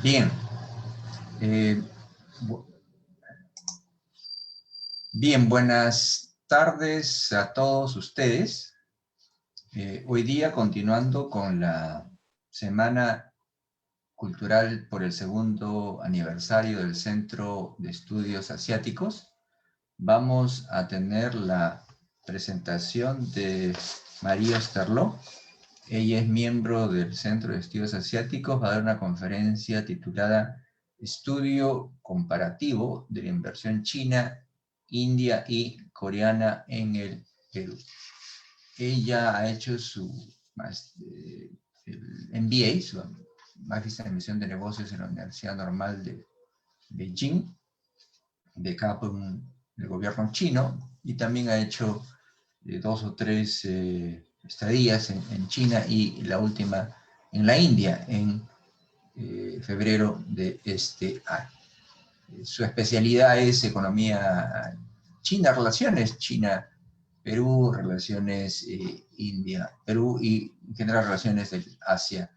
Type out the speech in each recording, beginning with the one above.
Bien. Eh, bu- Bien, buenas tardes a todos ustedes. Hoy día, continuando con la Semana Cultural por el segundo aniversario del Centro de Estudios Asiáticos, vamos a tener la presentación de María Esterló. Ella es miembro del Centro de Estudios Asiáticos, va a dar una conferencia titulada Estudio Comparativo de la Inversión China, India y Coreana en el Perú. Ella ha hecho su el MBA, su Magíster en Administración de Negocios en la Universidad Normal de Beijing, becada por el gobierno chino, y también ha hecho 2 o 3 estadías en China y la última en la India en febrero de este año. Su especialidad es economía china, relaciones China-Perú, relaciones India-Perú y en general relaciones del Asia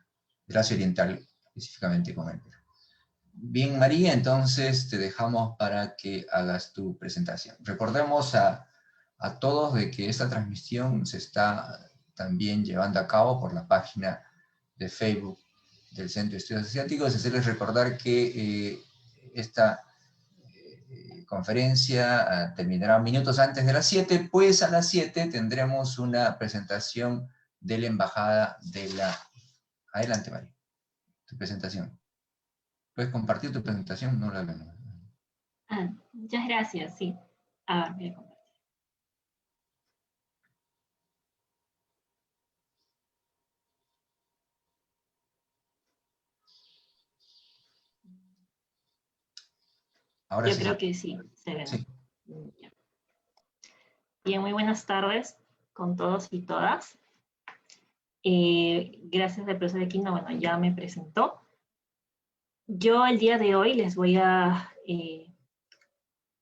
Oriental, específicamente con el Perú. Bien, María, entonces te dejamos para que hagas tu presentación. Recordemos a todos de que esta transmisión se está también llevando a cabo por la página de Facebook del Centro de Estudios Asiáticos. Hacerles recordar que esta conferencia terminará minutos antes de las 7, pues a las 7 tendremos una presentación de la Embajada de la... Adelante, María, tu presentación. ¿Puedes compartir tu presentación? No la vemos. Muchas gracias, sí. A ver, voy a compartir. Ahora Yo sí. creo que sí, se ve, ¿no? Sí. Bien, muy buenas tardes con todos y todas. Gracias al profesor Aquino, bueno, ya me presentó. Yo el día de hoy les voy a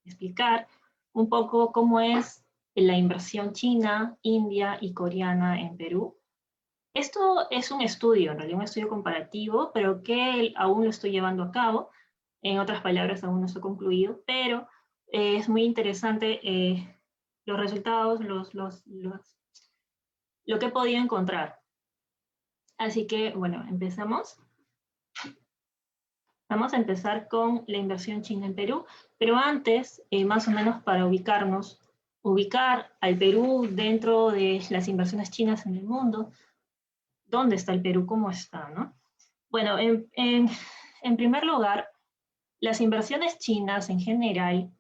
explicar un poco cómo es la inversión china, india y coreana en Perú. Esto es un estudio, en realidad un estudio comparativo, pero que aún lo estoy llevando a cabo. En otras palabras, aún no está concluido, pero es muy interesante los resultados, lo que he podido encontrar. Así que, bueno, empezamos. Vamos a empezar con la inversión china en Perú, pero antes, más o menos para ubicar al Perú dentro de las inversiones chinas en el mundo. ¿Dónde está el Perú? ¿Cómo está, no? Bueno, en primer lugar, las inversiones chinas en general,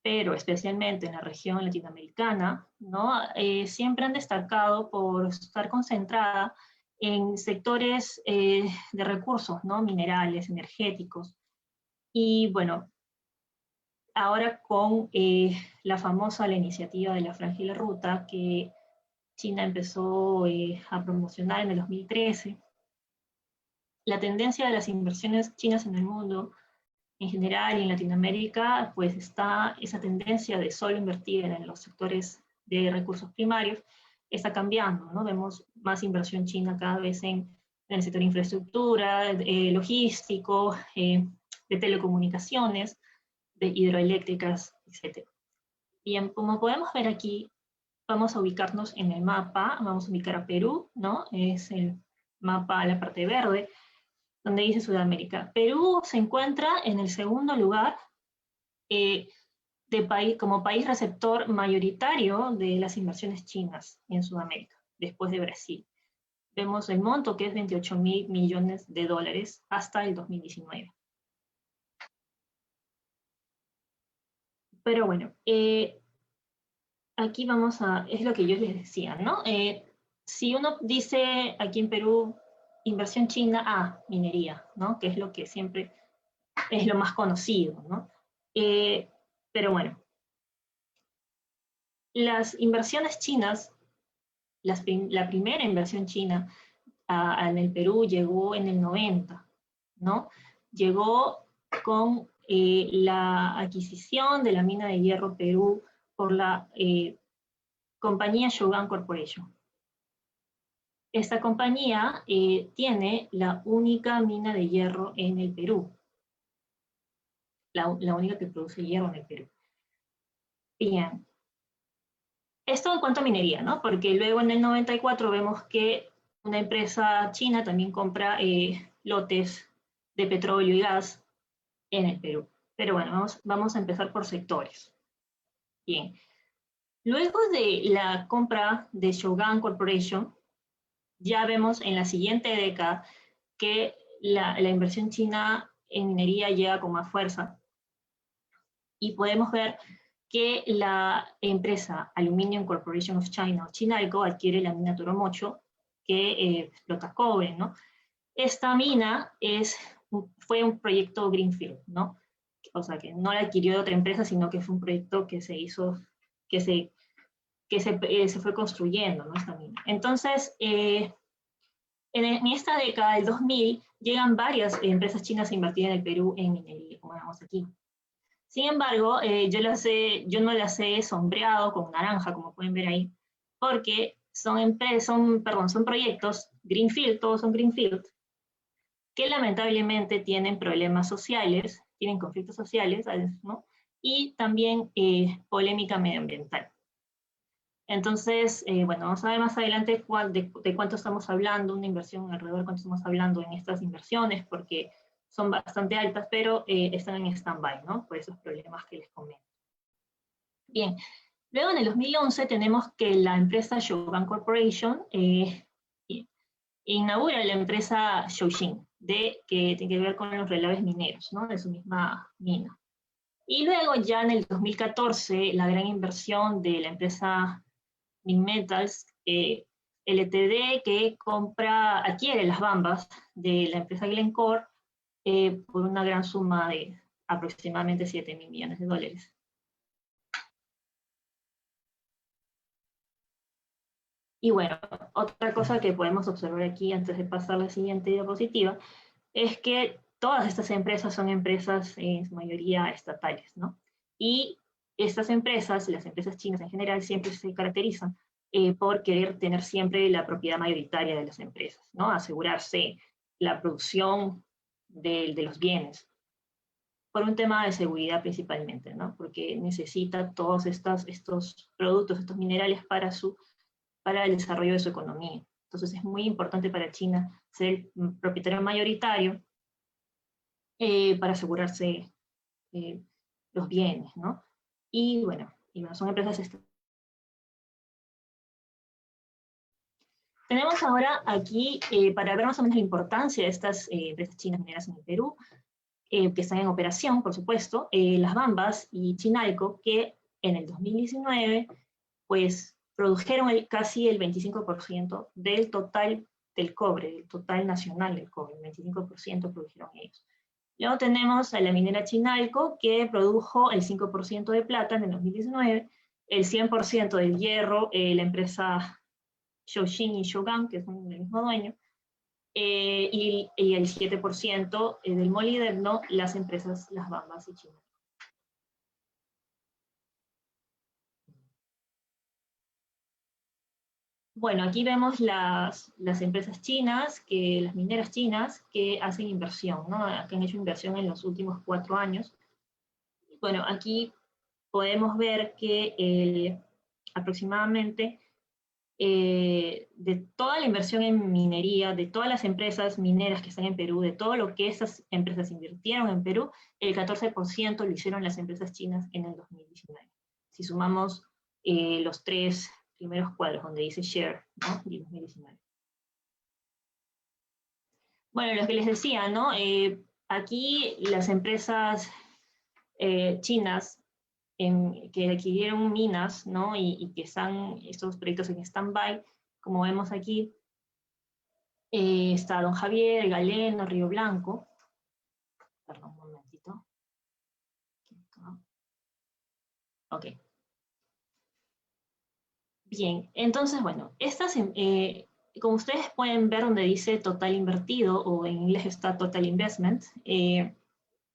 pero especialmente en la región latinoamericana, ¿no? Siempre han destacado por estar concentrada en sectores de recursos, ¿no? Minerales, energéticos. Y bueno, ahora con la iniciativa de la Franja y la Ruta, que China empezó a promocionar en el 2013, la tendencia de las inversiones chinas en el mundo en general y en Latinoamérica, pues está esa tendencia de solo invertir en los sectores de recursos primarios, está cambiando, ¿no? Vemos más inversión china cada vez en el sector de infraestructura, logístico, de telecomunicaciones, de hidroeléctricas, etc. Bien, como podemos ver aquí, vamos a ubicarnos en el mapa, vamos a ubicar a Perú, ¿no? Es el mapa, la parte verde, donde dice Sudamérica. Perú se encuentra en el segundo lugar como país receptor mayoritario de las inversiones chinas en Sudamérica, después de Brasil. Vemos el monto, que es 28.000 millones de dólares hasta el 2019. Pero bueno, aquí es lo que yo les decía, ¿no? Si uno dice aquí en Perú, inversión china, minería, ¿no? Que es lo que siempre es lo más conocido, ¿no? Pero bueno, las inversiones chinas, la primera inversión china en el Perú llegó en el 90, ¿no? Llegó con la adquisición de la mina de hierro Perú por la compañía Shogun Corporation. esta compañía tiene la única mina de hierro en el Perú. La única que produce hierro en el Perú. Bien. Esto en cuanto a minería, ¿no? Porque luego en el 94 vemos que una empresa china también compra lotes de petróleo y gas en el Perú. Pero bueno, vamos a empezar por sectores. Bien. Luego de la compra de Shougang Corporation, ya vemos en la siguiente década que la inversión china en minería llega con más fuerza. Y podemos ver que la empresa Aluminium Corporation of China, o Chinalco, adquiere la mina Toromocho, que explota cobre, ¿no? Esta mina fue un proyecto Greenfield, ¿no? O sea, que no la adquirió de otra empresa, sino que fue un proyecto que se hizo, que se fue construyendo, ¿no? Esta mina. Entonces, en esta década, del 2000, llegan varias empresas chinas a invertir en el Perú en minería, como vemos aquí. Sin embargo, yo no las he sombreado con naranja, como pueden ver ahí, porque son proyectos Greenfield, todos son Greenfield, que lamentablemente tienen problemas sociales, tienen conflictos sociales, ¿no? Y también polémica medioambiental. Entonces, bueno, vamos a ver más adelante de cuánto estamos hablando, una inversión alrededor de cuánto estamos hablando en estas inversiones, porque son bastante altas, pero están en stand-by, ¿no? Por esos problemas que les comento. Bien, luego en el 2011 tenemos que la empresa Shougang Corporation inaugura la empresa Shouxin, que tiene que ver con los relaves mineros, ¿no? De su misma mina. Y luego ya en el 2014, la gran inversión de la empresa Minmetals Ltd, que adquiere las bambas de la empresa Glencore por una gran suma de aproximadamente 7.000 millones de dólares. Y bueno, otra cosa que podemos observar aquí antes de pasar a la siguiente diapositiva es que todas estas empresas son empresas en su mayoría estatales, ¿no? Y estas empresas, las empresas chinas en general, siempre se caracterizan por querer tener siempre la propiedad mayoritaria de las empresas, ¿no? Asegurarse la producción de los bienes, por un tema de seguridad principalmente, ¿no? Porque necesita todos estos productos, estos minerales para el desarrollo de su economía. Entonces es muy importante para China ser el propietario mayoritario para asegurarse los bienes, ¿no? Y bueno, son empresas estatales. Tenemos ahora aquí, para ver más o menos la importancia de estas empresas chinas mineras en el Perú, que están en operación, por supuesto, las Bambas y Chinalco, que en el 2019, pues, produjeron casi el 25% del total del cobre, del total nacional del cobre, el 25% produjeron ellos. Luego tenemos a la minera Chinalco, que produjo el 5% de plata en el 2019, el 100% del hierro, la empresa Shouxin y Shougang, que son del mismo dueño, y el 7% del molibdeno, las empresas Las Bambas y Chinalco. Bueno, aquí vemos las empresas chinas, las mineras chinas, que hacen inversión, ¿no? Que han hecho inversión en los últimos 4 años. Bueno, aquí podemos ver que aproximadamente de toda la inversión en minería, de todas las empresas mineras que están en Perú, de todo lo que esas empresas invirtieron en Perú, el 14% lo hicieron las empresas chinas en el 2019. Si sumamos los 3 primeros cuadros donde dice share, ¿no? Y 2019. Bueno, lo que les decía, ¿no? Aquí las empresas chinas que adquirieron minas, ¿no? Y que están estos proyectos en stand-by, como vemos aquí, está Don Javier, Galeno, Río Blanco. Perdón, un momentito. Ok. Bien, entonces, bueno, como ustedes pueden ver donde dice total invertido, o en inglés está total investment,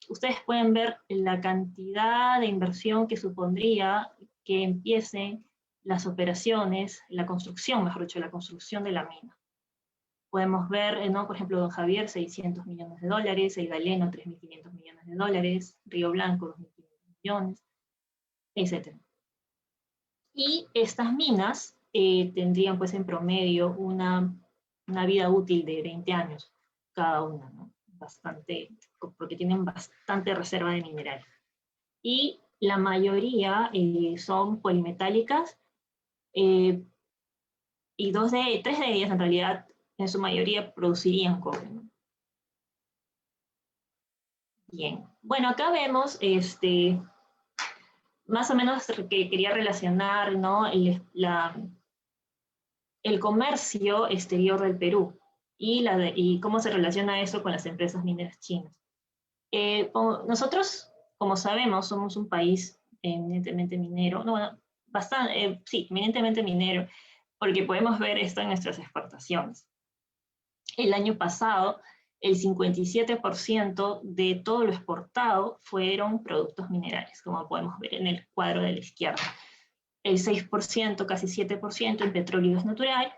ustedes pueden ver la cantidad de inversión que supondría que empiecen las operaciones, la construcción, mejor dicho, la construcción de la mina. Podemos ver, ¿no? Por ejemplo, Don Javier, 600 millones de dólares, El Galeno, 3.500 millones de dólares, Río Blanco, 2.500 millones, etc. Y estas minas tendrían pues en promedio una vida útil de 20 años cada una, ¿no? Bastante, porque tienen bastante reserva de mineral. Y la mayoría son polimetálicas, y tres de ellas en realidad, en su mayoría, producirían cobre, ¿no? Bien, bueno, acá vemos más o menos que quería relacionar, ¿no? El comercio exterior del Perú y cómo se relaciona eso con las empresas mineras chinas. Nosotros, como sabemos, somos un país eminentemente minero, no, bueno, bastante, sí, eminentemente minero, porque podemos ver esto en nuestras exportaciones. El año pasado, el 57% de todo lo exportado fueron productos minerales, como podemos ver en el cuadro de la izquierda. El 6%, casi 7% en petróleo y gas natural,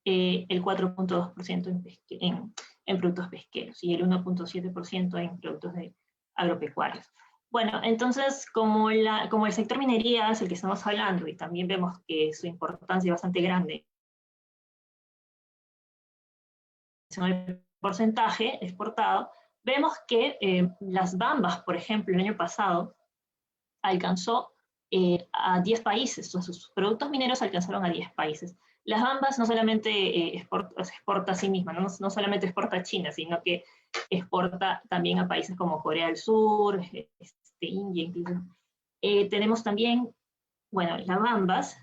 el 4.2% en productos pesqueros y el 1.7% en productos agropecuarios. Bueno, entonces, como el sector minería es el que estamos hablando y también vemos que su importancia es bastante grande, el porcentaje exportado, vemos que las bambas, por ejemplo, el año pasado alcanzó a 10 países, o sea, sus productos mineros alcanzaron a 10 países. Las bambas no solamente exporta a sí misma, no solamente exporta a China, sino que exporta también a países como Corea del Sur, India incluso. Tenemos también, bueno, las bambas,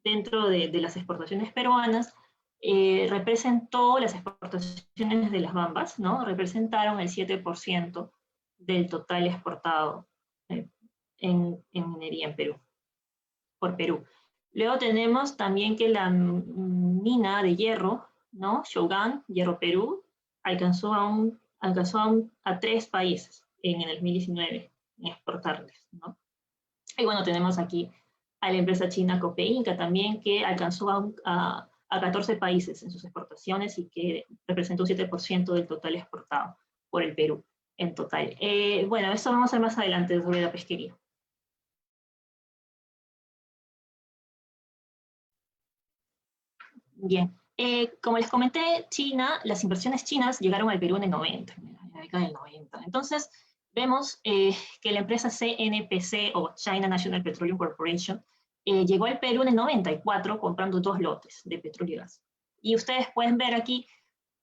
dentro de las exportaciones peruanas, representó las exportaciones de las bambas, ¿no? Representaron el 7% del total exportado en minería en Perú, por Perú. Luego tenemos también que la mina de hierro, ¿no? Shogun, Hierro Perú, alcanzó a 3 países en el 2019 en exportarles, ¿no? Y bueno, tenemos aquí a la empresa china Copeinca también, que alcanzó a 14 países en sus exportaciones y que representó un 7% del total exportado por el Perú en total. Bueno, eso vamos a ver más adelante sobre la pesquería. Bien, como les comenté, las inversiones chinas llegaron al Perú en el 90, en la década del 90. Entonces, vemos que la empresa CNPC o China National Petroleum Corporation llegó al Perú en el 94 comprando 2 lotes de petróleo y gas. Y ustedes pueden ver aquí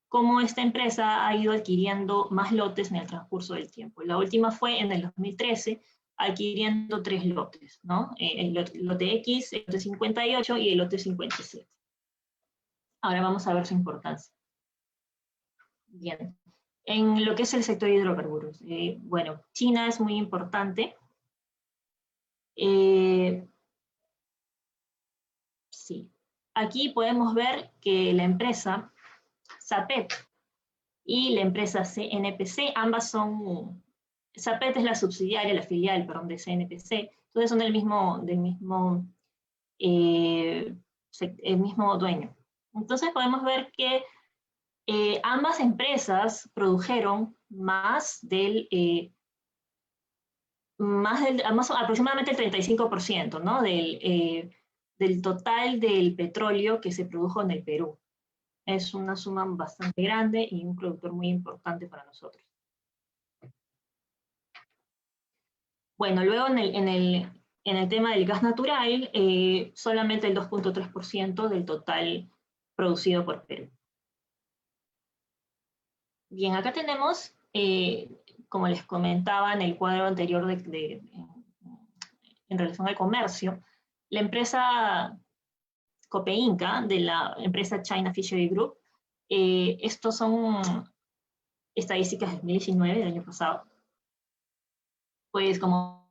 cómo esta empresa ha ido adquiriendo más lotes en el transcurso del tiempo. La última fue en el 2013, adquiriendo 3 lotes, ¿no? El lote X, el lote 58 y el lote 57. Ahora vamos a ver su importancia. Bien, en lo que es el sector de hidrocarburos. Bueno, China es muy importante. Sí. Aquí podemos ver que la empresa SAPET y la empresa CNPC, ambas son, SAPET es la subsidiaria, la filial, perdón, de CNPC, entonces son del mismo dueño. Entonces podemos ver que ambas empresas produjeron aproximadamente el 35%, ¿no? del total del petróleo que se produjo en el Perú. Es una suma bastante grande y un productor muy importante para nosotros. Bueno, luego en el tema del gas natural, solamente el 2.3% del total producido por Perú. Bien, acá tenemos, como les comentaba en el cuadro anterior en relación al comercio, la empresa Copeinca, de la empresa China Fishery Group. Estos son estadísticas de 2019, del año pasado. Pues como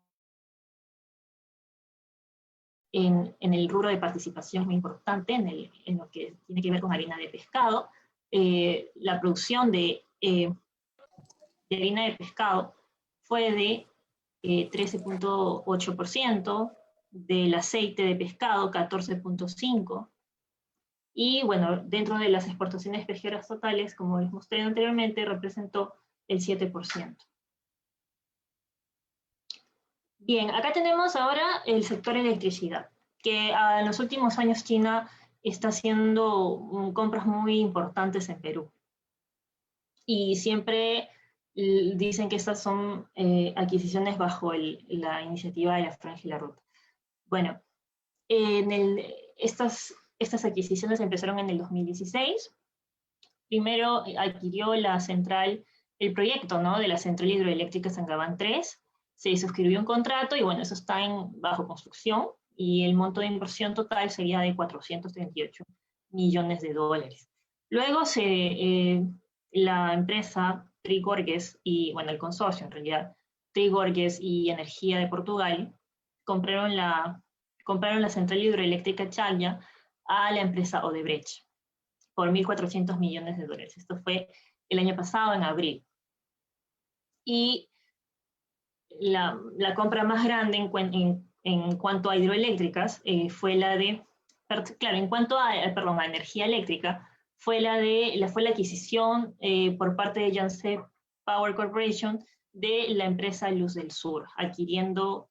en el rubro de participación muy importante, en lo que tiene que ver con harina de pescado, la producción de harina de pescado fue de 13.8%, del aceite de pescado 14.5%, Y bueno, dentro de las exportaciones pesqueras totales, como les mostré anteriormente, representó el 7%. Bien, acá tenemos ahora el sector electricidad, que en los últimos años China está haciendo compras muy importantes en Perú. Y siempre dicen que estas son adquisiciones bajo la iniciativa de la Franja y la Ruta. Bueno, estas adquisiciones empezaron en el 2016. Primero adquirió la central, el proyecto, ¿no?, de la central hidroeléctrica Sangabán 3. Se suscribió un contrato y bueno, eso está bajo construcción y el monto de inversión total sería de 438 millones de dólares. Luego la empresa Three Gorges y, bueno, el consorcio en realidad, Three Gorges y Energía de Portugal, compraron la central hidroeléctrica Challa a la empresa Odebrecht por 1.400 millones de dólares. Esto fue el año pasado, en abril. Y la compra más grande en cuanto a hidroeléctricas fue la de, claro, en cuanto a energía eléctrica, fue la adquisición por parte de Yangtze Power Corporation de la empresa Luz del Sur, adquiriendo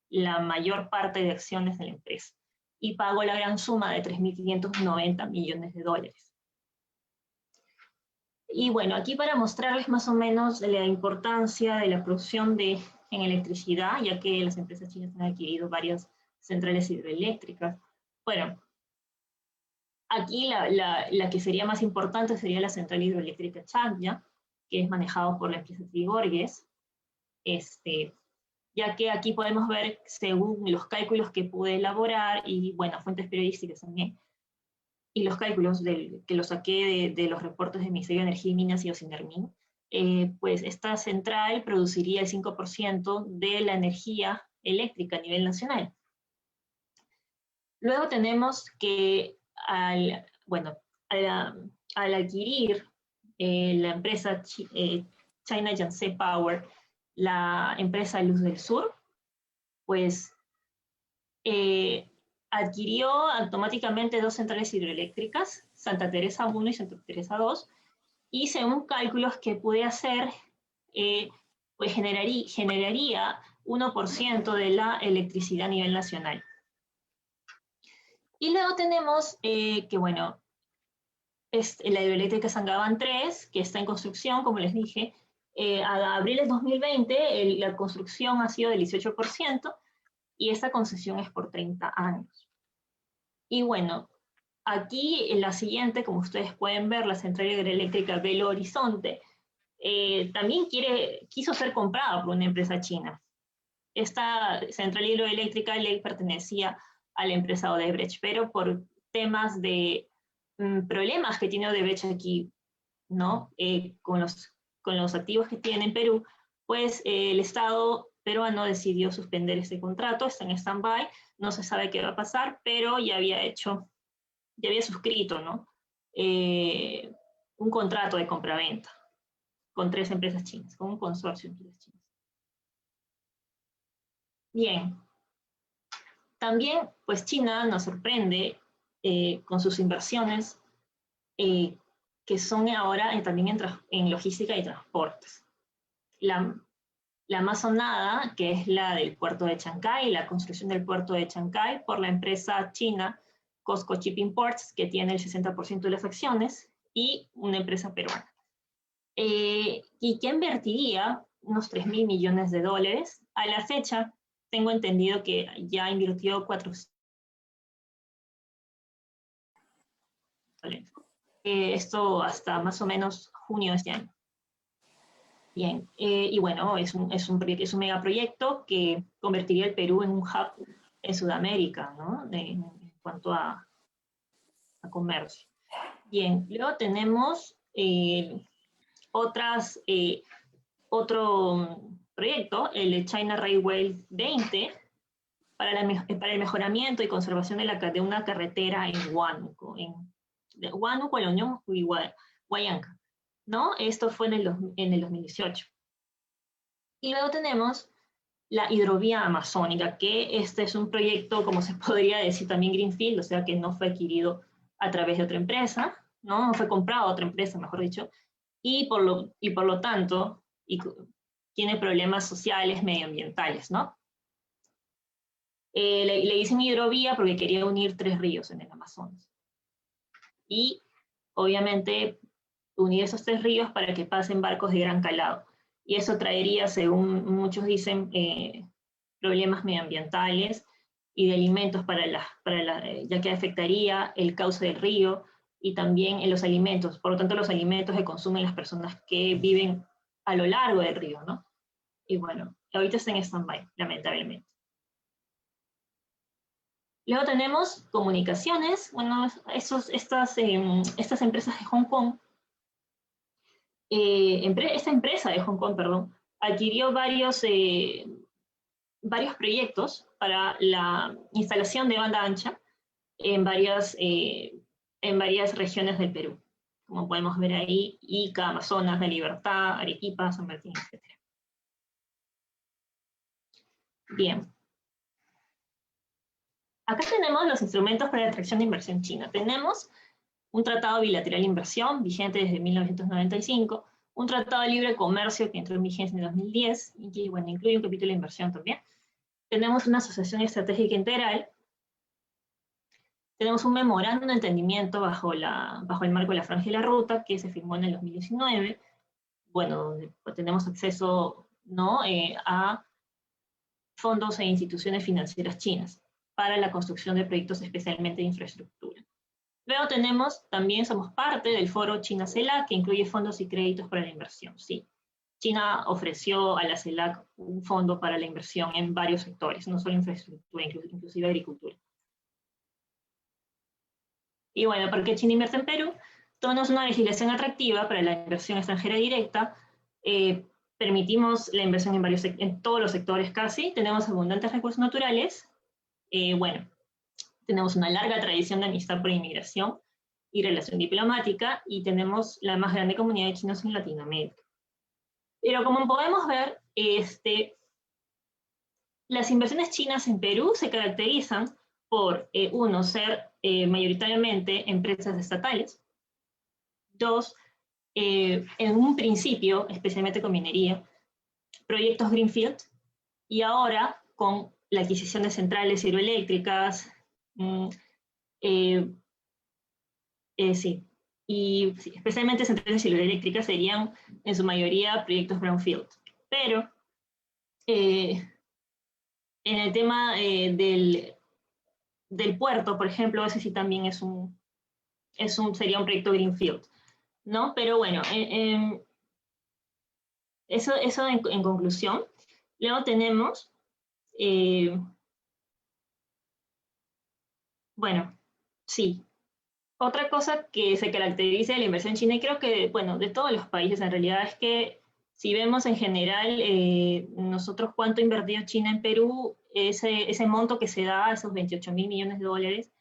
la mayor parte de acciones de la empresa, y pagó la gran suma de 3.590 millones de dólares. Y bueno, aquí para mostrarles más o menos la importancia de la producción en electricidad, ya que las empresas chinas han adquirido varias centrales hidroeléctricas. Bueno, aquí la que sería más importante sería la central hidroeléctrica Challa, que es manejado por la empresa Three Gorges, ya que aquí podemos ver, según los cálculos que pude elaborar, y bueno, fuentes periodísticas también, y los cálculos que los saqué de los reportes del Ministerio de Energía y Minas y Ocinermin, pues esta central produciría el 5% de la energía eléctrica a nivel nacional. Luego tenemos que al adquirir la empresa China Yangtze Power, la empresa Luz del Sur, pues adquirió automáticamente dos centrales hidroeléctricas, Santa Teresa 1 y Santa Teresa 2, y según cálculos que pude hacer, pues generaría 1% de la electricidad a nivel nacional. Y luego tenemos que, bueno, la hidroeléctrica Sangabán 3, que está en construcción, como les dije, a abril del 2020 la construcción ha sido del 18%, y esta concesión es por 30 años. Y bueno, aquí en la siguiente, como ustedes pueden ver, la central hidroeléctrica Belo Horizonte también quiso ser comprada por una empresa china. Esta central hidroeléctrica le pertenecía a la empresa Odebrecht, pero por temas de problemas que tiene Odebrecht aquí, ¿no? Con los activos que tiene en Perú, pues el Estado peruano decidió suspender este contrato, está en stand-by, no se sabe qué va a pasar, pero ya había suscrito, ¿no?, un contrato de compraventa con 3 empresas chinas, con un consorcio de empresas chinas. Bien, también pues China nos sorprende con sus inversiones que son ahora también en logística y transportes. La más sonada, que es la del puerto de Chancay, la construcción del puerto de Chancay por la empresa china COSCO Shipping Ports, que tiene el 60% de las acciones, y una empresa peruana. Y que invertiría unos 3.000 millones de dólares. A la fecha, tengo entendido que ya invirtió 400. Esto hasta más o menos junio de este año. Bien, y bueno, es un megaproyecto que convertiría el Perú en un hub en Sudamérica, ¿no?, en cuanto a comercio. Bien, luego tenemos otro proyecto, el China Railway 20, para el mejoramiento y conservación de una carretera en Huánuco, la Unión Huallanca, ¿no? Esto fue en el 2018. Y luego tenemos la hidrovía amazónica, que este es un proyecto, como se podría decir, también greenfield, o sea que no fue adquirido a través de otra empresa, ¿no? Fue comprado a otra empresa, mejor dicho, y por lo tanto tiene problemas sociales, medioambientales, ¿no? Le hice mi hidrovía porque quería unir 3 ríos en el Amazonas. Y, obviamente, unir esos 3 ríos para que pasen barcos de gran calado. Y eso traería, según muchos dicen, problemas medioambientales y de alimentos ya que afectaría el cauce del río y también en los alimentos. Por lo tanto, los alimentos que consumen las personas que viven a lo largo del río, ¿no? Y bueno, ahorita está en stand-by, lamentablemente. Luego tenemos comunicaciones. Bueno, estas empresas de Hong Kong, esta empresa de Hong Kong, perdón, adquirió varios proyectos para la instalación de banda ancha en varias regiones del Perú, como podemos ver ahí, Ica, Amazonas, La Libertad, Arequipa, San Martín, etc. Bien. Acá tenemos los instrumentos para la atracción de inversión china. Tenemos un tratado bilateral de inversión vigente desde 1995, un tratado de libre comercio que entró en vigencia en 2010 y que, bueno, incluye un capítulo de inversión también. Tenemos una asociación estratégica integral. Tenemos un memorándum de entendimiento bajo el marco de la Franja y la Ruta que se firmó en el 2019. Bueno, donde tenemos acceso, ¿no?, a fondos e instituciones financieras chinas para la construcción de proyectos especialmente de infraestructura. Luego somos parte del foro China-CELAC, que incluye fondos y créditos para la inversión. Sí, China ofreció a la CELAC un fondo para la inversión en varios sectores, no solo infraestructura, inclusive agricultura. Y bueno, ¿por qué China invierte en Perú? Tenemos una legislación atractiva para la inversión extranjera directa, permitimos la inversión en todos los sectores casi, tenemos abundantes recursos naturales, bueno, tenemos una larga tradición de amistad por inmigración y relación diplomática, y tenemos la más grande comunidad de chinos en Latinoamérica. Pero como podemos ver, las inversiones chinas en Perú se caracterizan por, uno, ser mayoritariamente empresas estatales, dos, en un principio, especialmente con minería, proyectos Greenfield, y ahora con la adquisición de centrales hidroeléctricas, sí, y sí, especialmente centrales hidroeléctricas serían en su mayoría proyectos Brownfield. Pero en el tema del puerto, por ejemplo, ese sí también sería un proyecto Greenfield, ¿no? Pero bueno, eso en conclusión. Luego tenemos, bueno, sí. Otra cosa que se caracteriza de la inversión china, y creo que, bueno, de todos los países en realidad, es que si vemos en general nosotros cuánto ha invertido China en Perú, ese monto que se da, esos 28.000 millones de dólares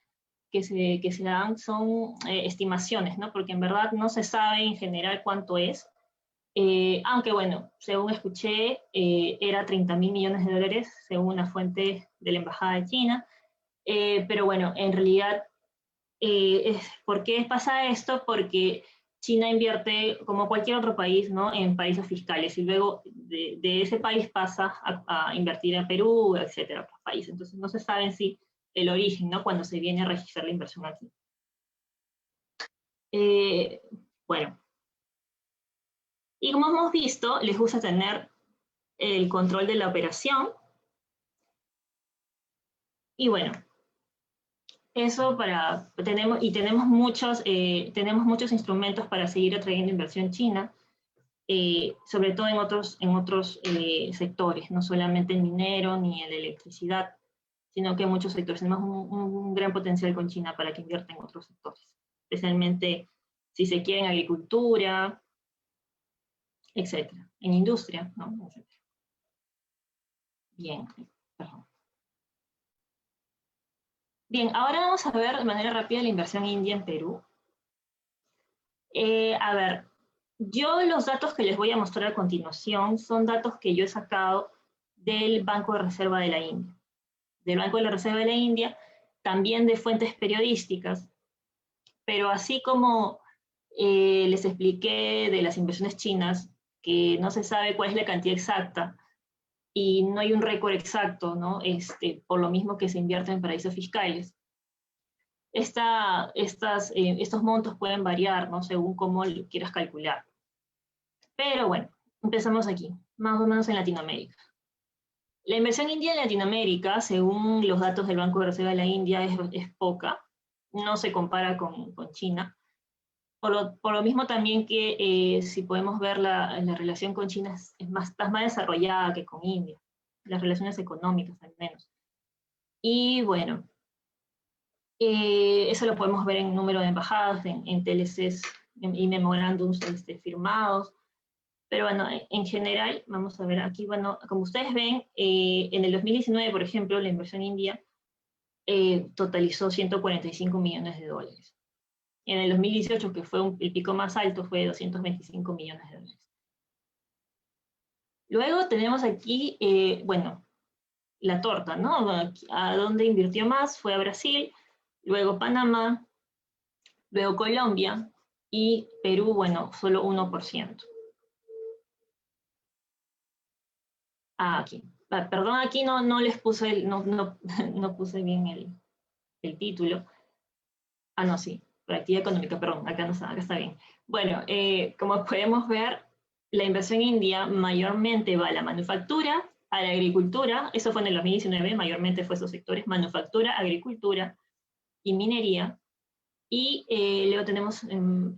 que se dan, son estimaciones, ¿no? Porque en verdad no se sabe en general cuánto es. Aunque bueno, según escuché, era 30.000 millones de dólares, según una fuente de la Embajada de China. Pero bueno, en realidad, ¿por qué pasa esto? Porque China invierte, como cualquier otro país, ¿no?, en paraísos fiscales, y luego de ese país pasa a invertir en Perú, etcétera, otros países. Entonces no se sabe en sí el origen, ¿no?, cuando se viene a registrar la inversión aquí. Bueno. Y como hemos visto, les gusta tener el control de la operación. Y bueno, eso tenemos muchos instrumentos para seguir atrayendo inversión china, sobre todo en otros sectores, no solamente el minero ni el de electricidad, sino que en muchos sectores. Tenemos un gran potencial con China para que invierta en otros sectores, especialmente si se quiere en agricultura, etcétera, en industria, ¿no? Etcétera. Bien, perdón. Bien, ahora vamos a ver de manera rápida la inversión india en Perú. A ver, yo los datos que les voy a mostrar a continuación son datos que yo he sacado del Banco de Reserva de la India. Del Banco de la Reserva de la India, también de fuentes periodísticas, Pero así como les expliqué de las inversiones chinas, que no se sabe cuál es la cantidad exacta y no hay un récord exacto, ¿no? Por lo mismo que se invierte en paraísos fiscales. Estos montos pueden variar, ¿no? Según cómo lo quieras calcular. Pero bueno, empezamos aquí, más o menos en Latinoamérica. La inversión india en Latinoamérica, según los datos del Banco de Reserva de la India, es poca, no se compara con China. Por lo mismo también que si podemos ver la relación con China está más desarrollada que con India, las relaciones económicas al menos. Y bueno, eso lo podemos ver en número de embajadas, en TLCs y memorándums firmados. Pero bueno, en general, vamos a ver aquí, bueno, como ustedes ven, en el 2019, por ejemplo, la inversión india totalizó 145 millones de dólares. En el 2018, que fue el pico más alto, fue 225 millones de dólares. Luego tenemos aquí, bueno, la torta, ¿no? A dónde invirtió más fue a Brasil, luego Panamá, luego Colombia y Perú, bueno, solo 1%. Aquí. Perdón, aquí no les puse, no puse bien el título. No, sí, por actividad económica, perdón, acá no está, acá está bien. Bueno, como podemos ver, la inversión india mayormente va a la manufactura, a la agricultura, eso fue en el 2019, mayormente fue esos sectores, manufactura, agricultura y minería, y luego tenemos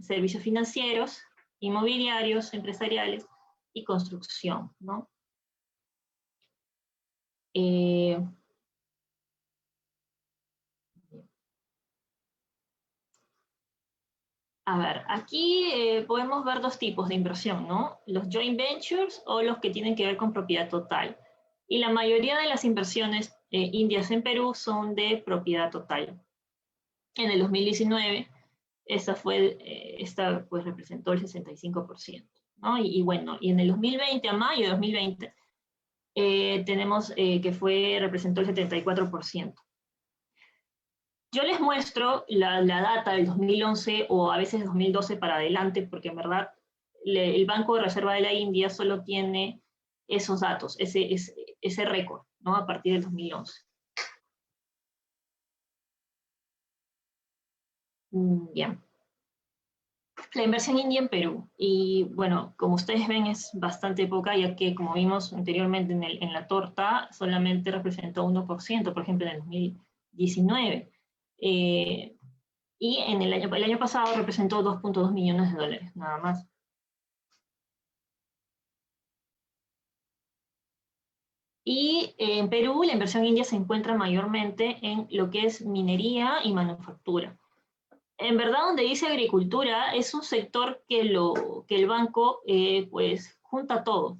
servicios financieros, inmobiliarios, empresariales y construcción, ¿no? A ver, aquí podemos ver dos tipos de inversión, ¿no? Los joint ventures o los que tienen que ver con propiedad total. Y la mayoría de las inversiones indias en Perú son de propiedad total. En el 2019, esta pues representó el 65%, ¿no? Y bueno, y en el 2020, a mayo de 2020, tenemos que representó el 74%. Yo les muestro la data del 2011 o a veces 2012 para adelante, porque en verdad el Banco de Reserva de la India solo tiene esos datos, ese récord, ¿no? A partir del 2011. Bien. La inversión india en Perú. Y bueno, como ustedes ven, es bastante poca, ya que como vimos anteriormente en la torta, solamente representó 1%, por ejemplo, en el 2019. Y en el año pasado representó 2.2 millones de dólares, nada más. Y en Perú la inversión india se encuentra mayormente en lo que es minería y manufactura. En verdad, donde dice agricultura, es un sector que el banco pues junta todo.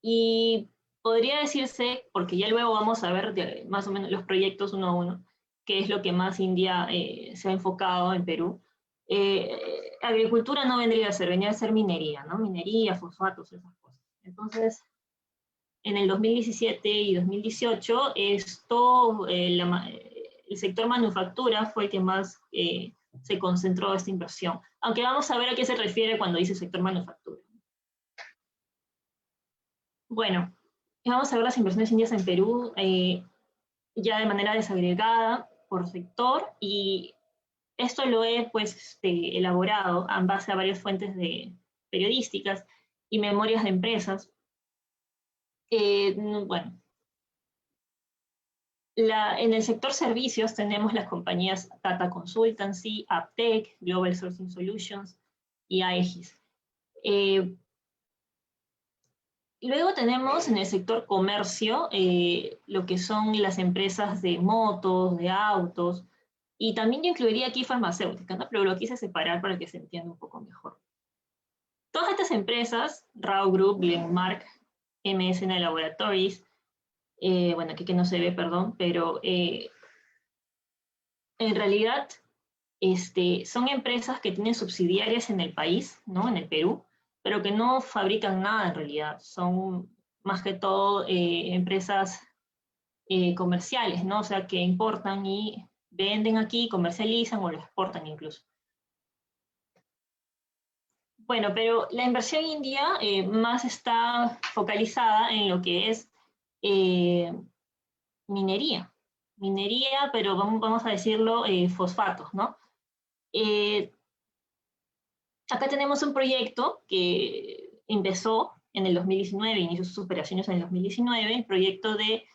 Y podría decirse, porque ya luego vamos a ver más o menos los proyectos uno a uno, que es lo que más India se ha enfocado en Perú. Agricultura no vendría a ser, vendría a ser minería, ¿no? Minería, fosfatos, esas cosas. Entonces, en el 2017 y 2018, el sector manufactura fue el que más se concentró esta inversión. Aunque vamos a ver a qué se refiere cuando dice sector manufactura. Bueno, vamos a ver las inversiones indias en Perú ya de manera desagregada por sector, y esto lo he pues elaborado en base a varias fuentes periodísticas y memorias de empresas. Bueno, en el sector servicios tenemos las compañías Tata Consultancy, Aptec, Global Sourcing Solutions y Aegis. Luego tenemos en el sector comercio lo que son las empresas de motos, de autos, y también yo incluiría aquí farmacéutica, ¿no? Pero lo quise separar para que se entienda un poco mejor. Todas estas empresas, Rao Group, Glenmark, MSN Laboratories, bueno, aquí que no se ve, perdón, pero en realidad son empresas que tienen subsidiarias en el país, ¿no? En el Perú, pero que no fabrican nada en realidad. Son más que todo empresas comerciales, ¿no? O sea, que importan y venden aquí, comercializan o lo exportan incluso. Bueno, pero la inversión india más está focalizada en lo que es minería. Minería, pero vamos a decirlo, fosfatos, ¿no? Acá tenemos un proyecto que empezó en el 2019, inició sus operaciones en el 2019, el proyecto de,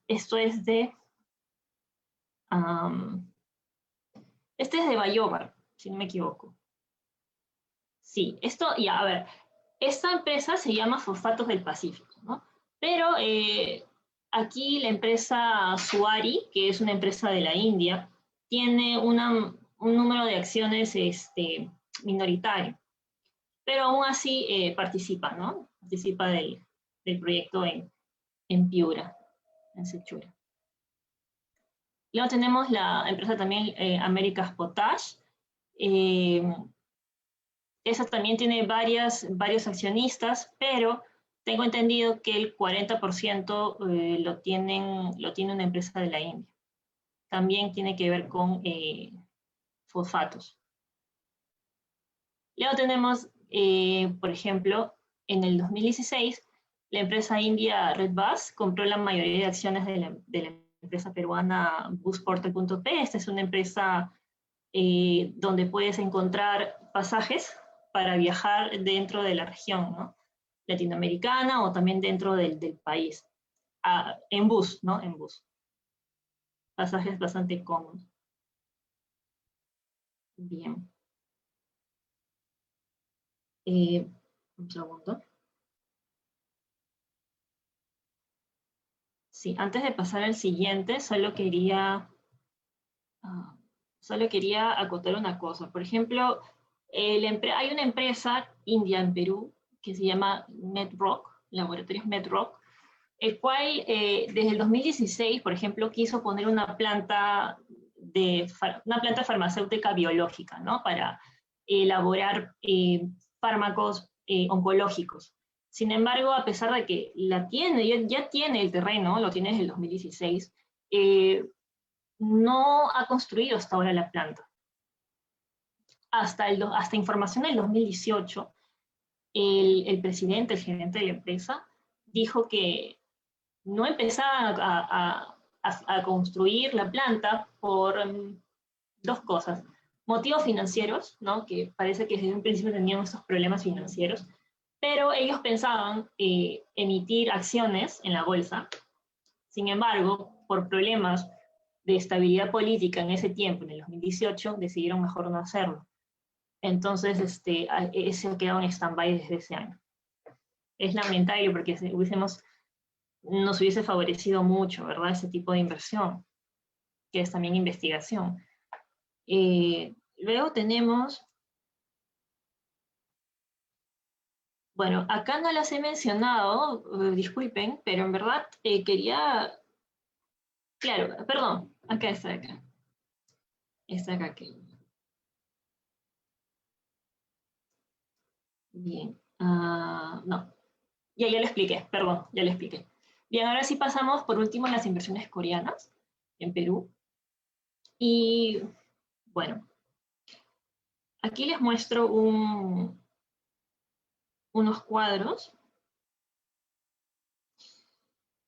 esto es de, este es de Bayobar, si no me equivoco. Sí, esto, ya, a ver, esta empresa se llama Fosfatos del Pacífico, ¿no? Pero aquí la empresa Suari, que es una empresa de la India, tiene un número de acciones minoritario, pero aún así participa, ¿no? Participa del proyecto en Piura, en Sechura. Luego tenemos la empresa también Americas Potash. Esa también tiene varios accionistas, pero tengo entendido que el 40% lo tiene una empresa de la India. También tiene que ver con fosfatos. Luego tenemos, por ejemplo, en el 2016, la empresa india Redbus compró la mayoría de acciones de la empresa peruana Busportal.p. Esta es una empresa donde puedes encontrar pasajes para viajar dentro de la región, ¿no? Latinoamericana o también dentro del país. En bus, ¿no? En bus. Pasajes bastante cómodos. Bien. Un segundo. Sí, antes de pasar al siguiente, solo quería acotar una cosa. Por ejemplo, hay una empresa india en Perú que se llama Medrock, Laboratorios Medrock, el cual desde el 2016, por ejemplo, quiso poner una planta farmacéutica biológica, ¿no? Para elaborar fármacos oncológicos. Sin embargo, a pesar de que ya tiene el terreno, lo tiene desde el 2016, no ha construido hasta ahora la planta. Hasta información del 2018, el presidente, el gerente de la empresa, dijo que no empezaba a construir la planta por dos cosas. Motivos financieros, ¿no? Que parece que desde un principio tenían estos problemas financieros, pero ellos pensaban emitir acciones en la bolsa. Sin embargo, por problemas de estabilidad política en ese tiempo, en el 2018, decidieron mejor no hacerlo. Entonces, se ha quedado en stand-by desde ese año. Es lamentable porque nos hubiese favorecido mucho, ¿verdad? Ese tipo de inversión, que es también investigación. Luego tenemos, bueno, acá no las he mencionado, disculpen, pero en verdad quería, claro, perdón, acá está acá. Está acá. Bien, no, ya lo expliqué, perdón, ya lo expliqué. Bien, ahora sí pasamos por último a las inversiones coreanas en Perú. Y bueno, aquí les muestro unos cuadros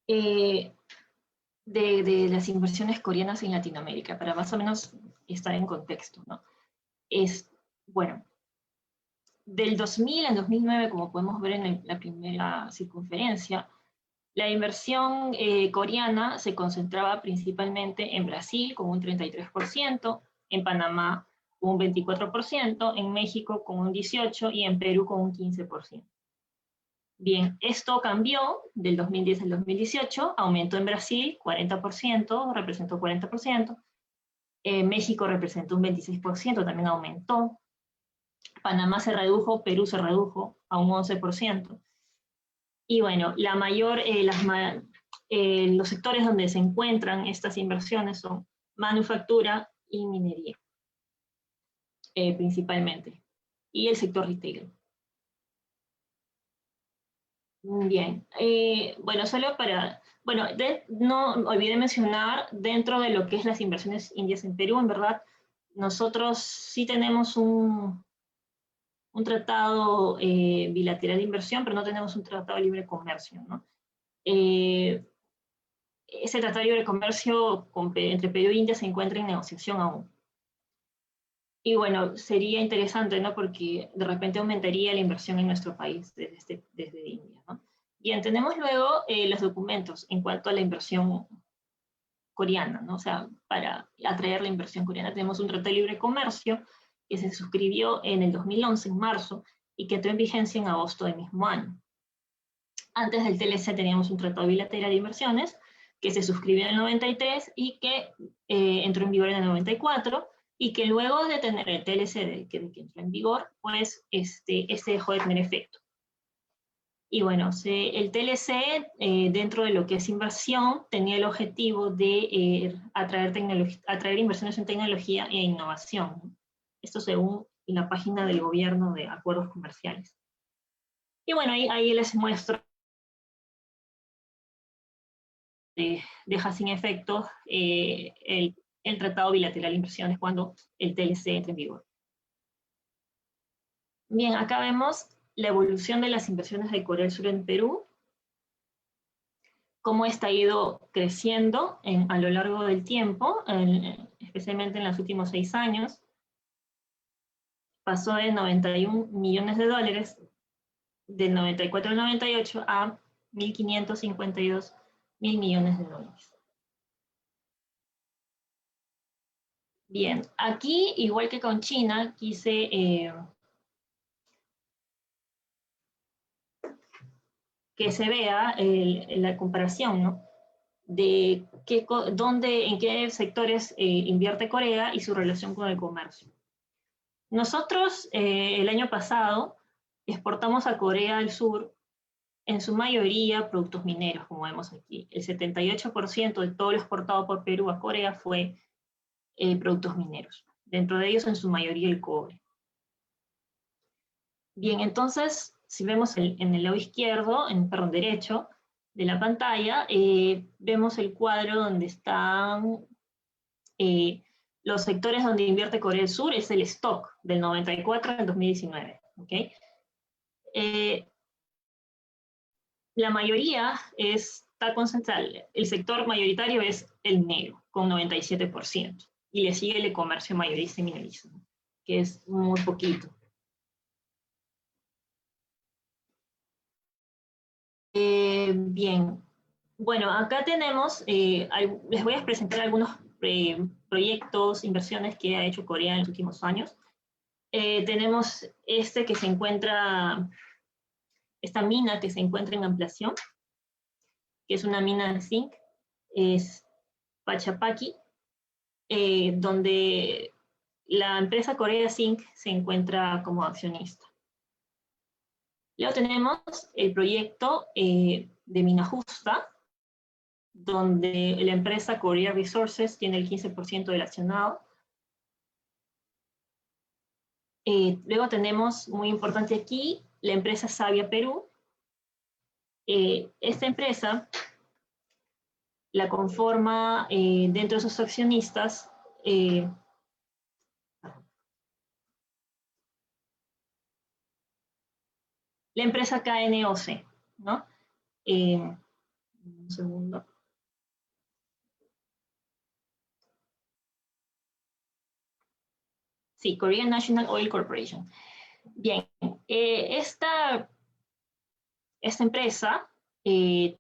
de las inversiones coreanas en Latinoamérica, para más o menos estar en contexto, ¿no? Bueno, del 2000 al 2009, como podemos ver en la primera circunferencia, la inversión coreana se concentraba principalmente en Brasil con un 33%, en Panamá con un 24%, en México con un 18% y en Perú con un 15%. Bien, esto cambió del 2010 al 2018, aumentó en Brasil 40%, representó 40%, México representó un 26%, también aumentó, Panamá se redujo, Perú se redujo a un 11%. Y bueno, los sectores donde se encuentran estas inversiones son manufactura y minería, principalmente, y el sector retail. Bien, bueno, solo para, bueno, no olvidé mencionar, dentro de lo que es las inversiones indias en Perú, en verdad, nosotros sí tenemos un tratado bilateral de inversión, pero no tenemos un tratado de libre comercio, ¿no? Eh, Ese tratado de libre comercio entre Perú e India se encuentra en negociación aún. Y bueno, sería interesante, ¿no? Porque de repente aumentaría la inversión en nuestro país desde India, ¿no? Bien, tenemos luego los documentos en cuanto a la inversión coreana, ¿no? O sea, para atraer la inversión coreana tenemos un tratado de libre comercio que se suscribió en el 2011, en marzo, y que entró en vigencia en agosto del mismo año. Antes del TLC teníamos un tratado bilateral de inversiones que se suscribió en el 93 y que entró en vigor en el 94, y que luego de tener el TLC que entró en vigor, pues este dejó de tener efecto. Y bueno, el TLC, dentro de lo que es inversión, tenía el objetivo de atraer inversiones en tecnología e innovación. Esto según la página del gobierno de acuerdos comerciales. Y bueno, ahí les muestro, deja sin efecto el Tratado Bilateral de Inversiones cuando el TLC entra en vigor. Bien, acá vemos la evolución de las inversiones de Corea del Sur en Perú, cómo esta ha ido creciendo a lo largo del tiempo, especialmente en los últimos 6 años. Pasó de 91 millones de dólares del 94 al 98 a 1.552 mil millones de dólares. Bien, aquí, igual que con China, quise que se vea la comparación, ¿no? De en qué sectores invierte Corea y su relación con el comercio. Nosotros el año pasado exportamos a Corea del Sur en su mayoría productos mineros, como vemos aquí. El 78% de todo lo exportado por Perú a Corea fue productos mineros. Dentro de ellos, en su mayoría, el cobre. Bien, entonces, si vemos en el lado izquierdo, perdón, derecho de la pantalla, vemos el cuadro donde están los sectores donde invierte Corea del Sur, es el stock del 94 al 2019. ¿Okay? La mayoría está concentrada, el sector mayoritario es el negro, con 97%, y le sigue el comercio mayorista y minorista, que es muy poquito. Bien, bueno, acá tenemos, les voy a presentar algunos proyectos, inversiones que ha hecho Corea en los últimos años. Tenemos que se encuentra, esta mina que se encuentra en ampliación, que es una mina de zinc, es Pachapaki, donde la empresa Korea Zinc se encuentra como accionista. Luego tenemos el proyecto de Mina Justa, donde la empresa Korea Resources tiene el 15% del accionado. Luego tenemos, muy importante aquí, la empresa Savia Perú. Esta empresa la conforma dentro de sus accionistas la empresa KNOC, ¿no? Un segundo. Sí, Korean National Oil Corporation. Bien, esta empresa, que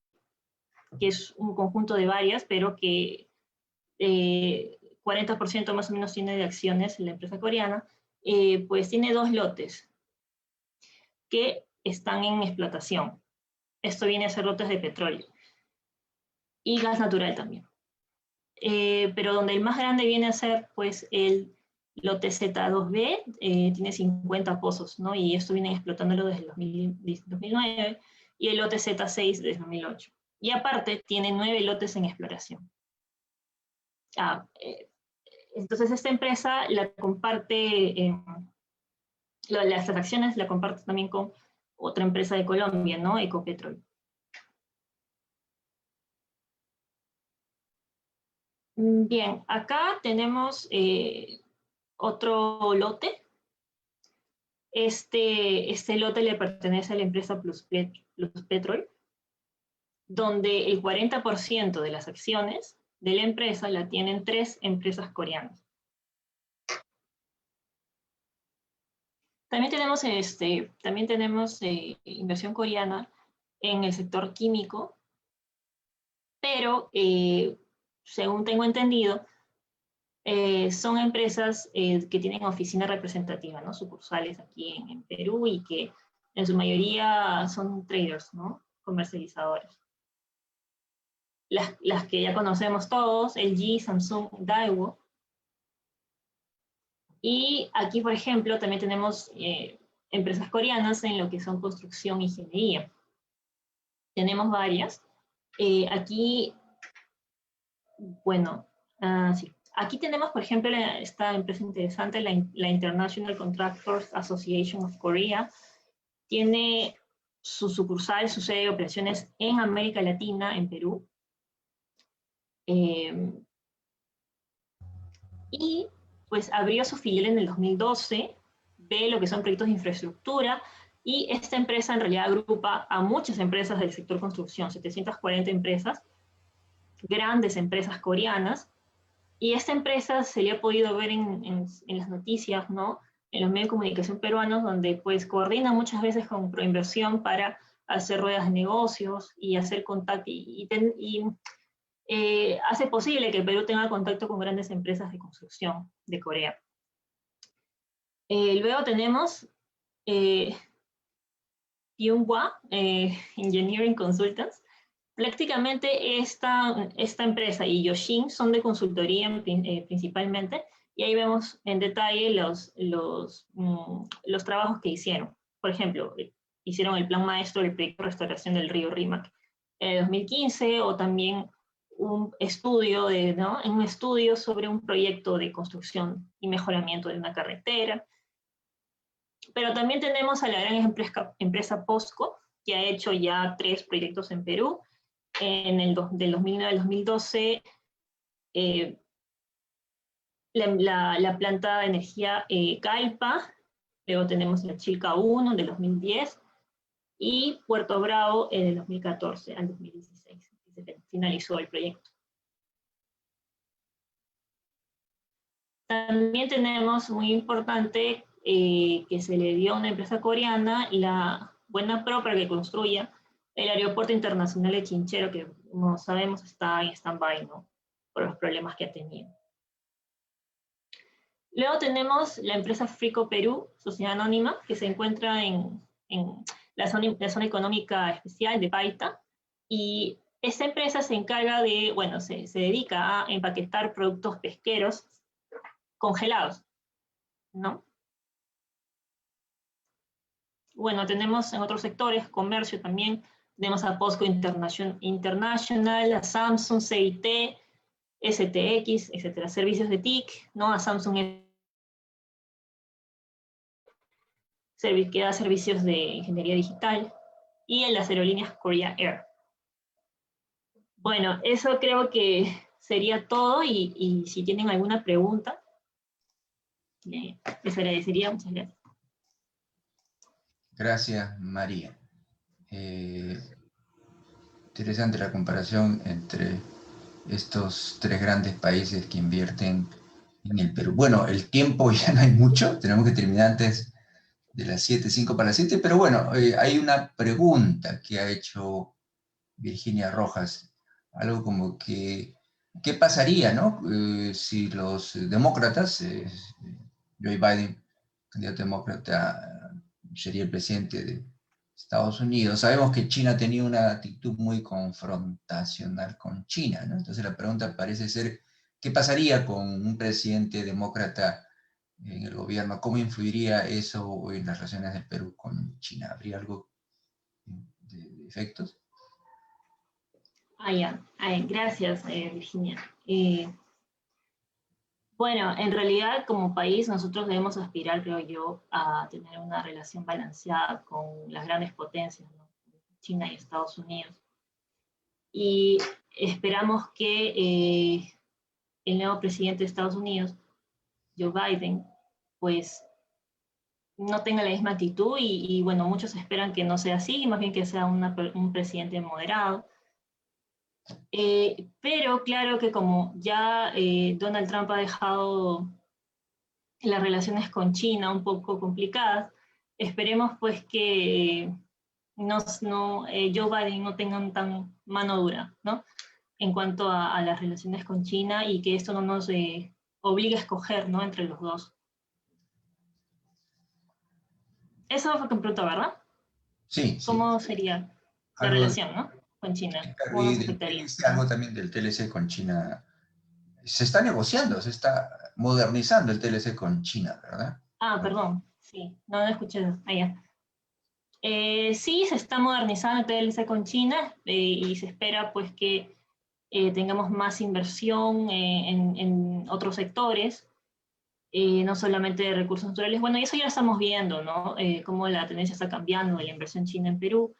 es un conjunto de varias, pero que 40% más o menos tiene de acciones en la empresa coreana, pues tiene 2 lotes que están en explotación. Esto viene a ser lotes de petróleo y gas natural también. Pero donde el más grande viene a ser pues el lote Z2B, tiene 50 pozos, ¿no? Y esto viene explotándolo desde el 2009, y el lote Z6 desde 2008. Y aparte tiene 9 lotes en exploración. Entonces esta empresa la comparte, las acciones la comparte también con otra empresa de Colombia, ¿no? Ecopetrol. Bien, acá tenemos otro lote. Este lote le pertenece a la empresa Pluspetrol, donde el 40% de las acciones de la empresa la tienen 3 empresas coreanas. También tenemos inversión coreana en el sector químico, pero según tengo entendido, son empresas que tienen oficina representativa, ¿no? Sucursales aquí en Perú y que en su mayoría son traders, ¿no? Comercializadores. Las que ya conocemos todos, LG, Samsung, Daewoo. Y aquí, por ejemplo, también tenemos empresas coreanas en lo que son construcción e ingeniería. Tenemos varias. Aquí, bueno, sí. Aquí tenemos, por ejemplo, esta empresa interesante, la International Contractors Association of Korea. Tiene su sucursal, su sede de operaciones en América Latina, en Perú. Y pues abrió su filial en el 2012, ve lo que son proyectos de infraestructura, y esta empresa en realidad agrupa a muchas empresas del sector construcción, 740 empresas, grandes empresas coreanas, y esta empresa se le ha podido ver en las noticias, ¿no? En los medios de comunicación peruanos, donde pues coordina muchas veces con Proinversión para hacer ruedas de negocios y hacer contacto, hace posible que Perú tenga contacto con grandes empresas de construcción de Corea. Luego tenemos Yunhua Engineering Consultants. Prácticamente esta empresa y Yoshin son de consultoría principalmente, y ahí vemos en detalle los trabajos que hicieron. Por ejemplo, hicieron el plan maestro del proyecto de restauración del río Rímac en 2015, o también un estudio sobre un proyecto de construcción y mejoramiento de una carretera. Pero también tenemos a la gran empresa POSCO, que ha hecho ya 3 proyectos en Perú. Del 2009 al 2012, la planta de energía Calpa, luego tenemos la Chilca 1 del 2010, y Puerto Bravo en el 2014 al 2016, que se finalizó el proyecto. También tenemos, muy importante, que se le dio a una empresa coreana la buena pro para que construya el aeropuerto internacional de Chinchero, que como sabemos está en stand-by, ¿no? Por los problemas que ha tenido. Luego tenemos la empresa Frico Perú, sociedad anónima, que se encuentra en la zona económica especial de Paita, y esta empresa se encarga de, bueno, se dedica a empaquetar productos pesqueros congelados, ¿no? Bueno, tenemos en otros sectores, comercio también, tenemos a POSCO International, a Samsung, CIT, STX, etcétera, servicios de TIC, ¿no? A Samsung, que da servicios de ingeniería digital, y en las aerolíneas Korea Air. Bueno, eso creo que sería todo, y si tienen alguna pregunta, les agradecería. Muchas gracias. Gracias, María. Interesante la comparación entre estos 3 grandes países que invierten en el Perú. Bueno, el tiempo ya no hay mucho, tenemos que terminar antes de las 7, 5 para las 7, pero bueno, hay una pregunta que ha hecho Virginia Rojas, algo como que, ¿qué pasaría, no? Si los demócratas, Joe Biden, candidato demócrata, sería el presidente de Estados Unidos. Sabemos que China tenía una actitud muy confrontacional con China, ¿no? Entonces la pregunta parece ser, ¿qué pasaría con un presidente demócrata en el gobierno? ¿Cómo influiría eso en las relaciones del Perú con China? ¿Habría algo de efectos? Ya. Gracias, Virginia. Bueno, en realidad como país nosotros debemos aspirar, creo yo, a tener una relación balanceada con las grandes potencias, ¿no? China y Estados Unidos. Y esperamos que el nuevo presidente de Estados Unidos, Joe Biden, pues no tenga la misma actitud bueno, muchos esperan que no sea así, más bien que sea un presidente moderado. Pero claro que como ya Donald Trump ha dejado las relaciones con China un poco complicadas, esperemos pues que Joe Biden no tenga tan mano dura, ¿no? En cuanto a las relaciones con China y que esto no nos obligue a escoger, ¿no? Entre los dos. Eso fue con pronto, ¿verdad? Sí, sí. ¿Cómo sería la Algo, relación, ¿no? Con China? ¿Cómo y nos afectaría? dijiste algo también del TLC con China. Se está negociando, se está modernizando el TLC con China, ¿verdad? Ah, perdón, sí, no escuché eso. Ah, ya. Sí, se está modernizando el TLC con China y se espera pues que tengamos más inversión en otros sectores, no solamente de recursos naturales. Bueno, y eso ya lo estamos viendo, ¿no? Cómo la tendencia está cambiando de la inversión china en Perú.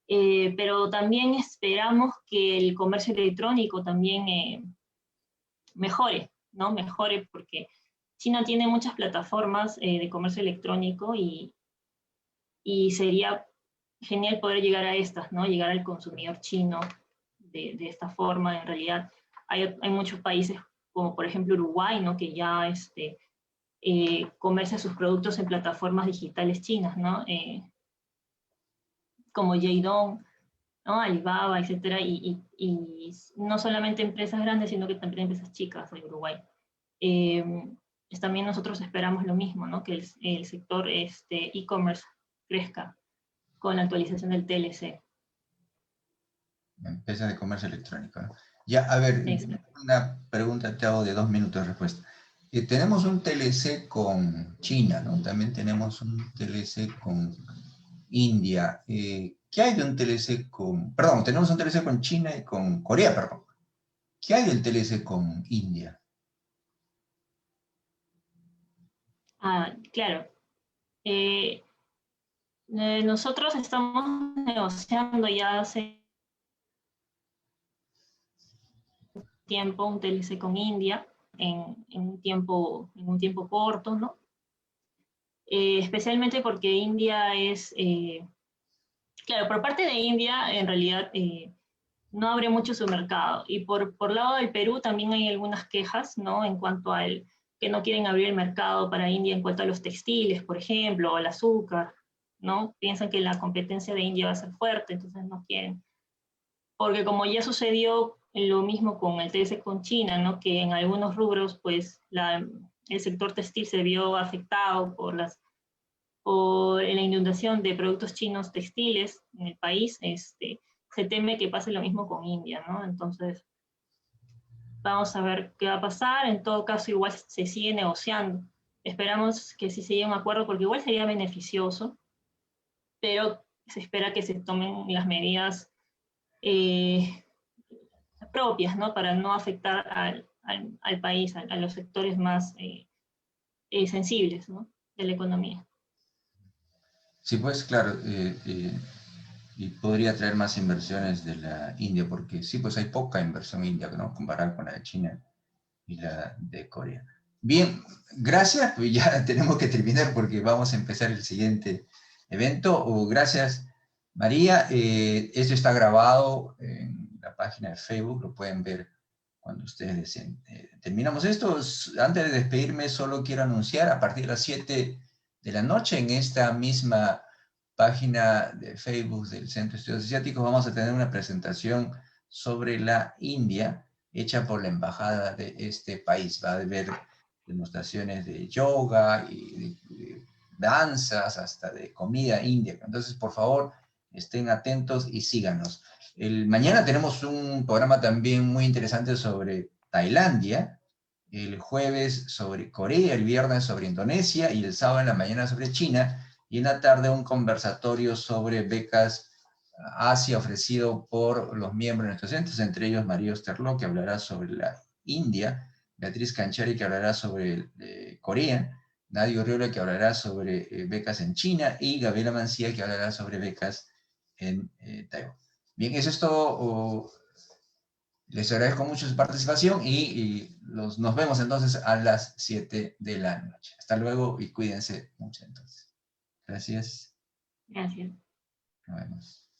Pero también esperamos que el comercio electrónico también mejore, ¿no? Mejore porque China tiene muchas plataformas de comercio electrónico y sería genial poder llegar a estas, ¿no? Llegar al consumidor chino de esta forma. En realidad hay muchos países, como por ejemplo Uruguay, ¿no? Que ya comercia sus productos en plataformas digitales chinas, ¿no? Como Jadong, ¿no? Alibaba, etcétera, y no solamente empresas grandes, sino que también empresas chicas de Uruguay. Eh, también nosotros esperamos lo mismo, ¿no? Que el sector e-commerce crezca con la actualización del TLC. Empresa de comercio electrónico, ¿no? Ya, a ver, Exacto. una pregunta te hago de 2 minutos de respuesta. Tenemos un TLC con China, ¿no? También tenemos un TLC con India. ¿Qué hay de un TLC con... Perdón, tenemos un TLC con China y con Corea, perdón. ¿Qué hay del TLC con India? Ah, claro. Eh, nosotros estamos negociando ya hace tiempo un TLC con India en un tiempo corto, ¿no? Especialmente porque India claro, por parte de India en realidad no abre mucho su mercado y por lado del Perú también hay algunas quejas, ¿no? En cuanto al que no quieren abrir el mercado para India en cuanto a los textiles, por ejemplo, o el azúcar, ¿no? Piensan que la competencia de India va a ser fuerte, entonces no quieren. Porque como ya sucedió lo mismo con el TLC con China, ¿no? Que en algunos rubros, pues, el sector textil se vio afectado por la inundación de productos chinos textiles en el país, se teme que pase lo mismo con India, ¿no? Entonces, vamos a ver qué va a pasar. En todo caso, igual se sigue negociando. Esperamos que sí se llegue a un acuerdo porque igual sería beneficioso, pero se espera que se tomen las medidas eh, propias, ¿no? Para no afectar al país, a los sectores más sensibles, ¿no? De la economía. Sí, pues claro, y podría traer más inversiones de la India, porque sí, pues hay poca inversión india, ¿no? Comparada con la de China y la de Corea. Bien, gracias, pues ya tenemos que terminar porque vamos a empezar el siguiente evento. Gracias, María. Esto está grabado en la página de Facebook, lo pueden ver cuando ustedes deseen. Terminamos esto. Antes de despedirme, solo quiero anunciar a partir de las 7 de la noche en esta misma página de Facebook del Centro de Estudios Asiáticos vamos a tener una presentación sobre la India hecha por la embajada de este país. Va a haber demostraciones de yoga y de danzas, hasta de comida india. Entonces, por favor, estén atentos y síganos. Mañana tenemos un programa también muy interesante sobre Tailandia, el jueves sobre Corea, el viernes sobre Indonesia y el sábado en la mañana sobre China y en la tarde un conversatorio sobre becas Asia ofrecido por los miembros de nuestros centros, entre ellos María Osterlo, que hablará sobre la India, Beatriz Canchari, que hablará sobre Corea, Nadia Urriola, que hablará sobre becas en China, y Gabriela Mancía, que hablará sobre becas en Taiwán. Bien, eso es todo. Les agradezco mucho su participación y nos vemos entonces a las 7 de la noche. Hasta luego y cuídense mucho entonces. Gracias. Gracias. Nos vemos.